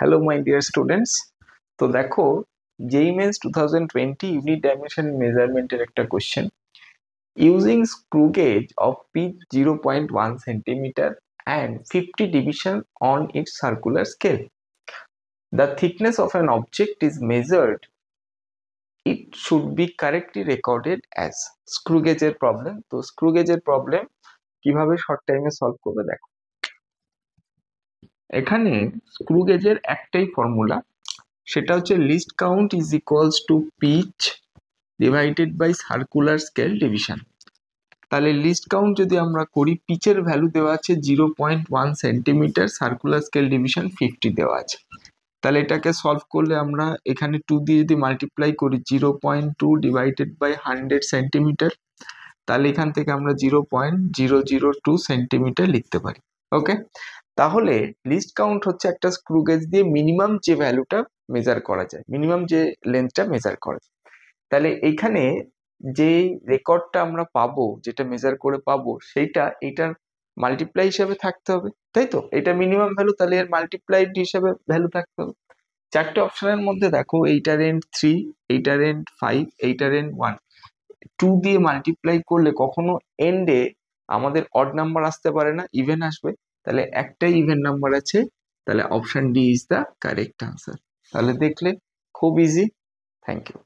Hello my dear students. তো দেখো, যেই মেন্স 2020 ইউনিট ডাইমেনশন মেজারমেন্টের একটা question. Using screw gauge of pitch 0.1 centimetre and 50 division on its circular scale, the thickness of an object is measured. It should be correctly recorded as screw গেজের problem. তো screw গেজের problem কিভাবে short টাইমে solve করবে দেখো। এখানে screw গেজের একটাই ফর্মুলা, সেটা হচ্ছে least count is equals to pitch divided by circular scale division. তাহলে লিস্ট কাউন্ট যদি আমরা করি, পিচের ভ্যালু দেওয়া আছে 0.1 সেন্টিমিটার, সার্কুলার স্কেল ডিভিশন 50 দেওয়া আছে। তাহলে এটাকে সলভ করলে আমরা এখানে 2 দিয়ে যদি মাল্টিপ্লাই করি 0.2 ডিভাইডেড বাই 100 সেন্টিমিটার, তাহলে এখান থেকে আমরা 0.002 সেন্টিমিটার লিখতে পারি। ওকে, তাহলে লিস্ট কাউন্ট হচ্ছে একটা স্ক্রু গেজ দিয়ে মিনিমাম যে ভ্যালুটা মেজার করা যায়, মিনিমাম যে লেন্থটা মেজার করা যায়। তাহলে এইখানে যে রেকর্ডটা আমরা পাবো, যেটা মেজার করে পাবো, সেইটা এটার মাল্টিপ্লাই হিসাবে থাকতে হবে, তাই তো? এটা মিনিমাম ভ্যালু, তাহলে এর মাল্টিপ্লাইড হিসাবে ভ্যালু থাকতে হবে। চারটে অপশনের মধ্যে দেখো, এইটার এন্ড 3, এইটার এন্ড 5, এইটার এন্ড 1, 2 দিয়ে মাল্টিপ্লাই করলে কখনো এন্ডে আমাদের অড নাম্বার আসতে পারে না, ইভেন আসবে। তাহলে একটাই ইভেন নাম্বার আছে, তাহলে option D is the correct answer. তাহলে দেখলে খুব ইজি। Thank you.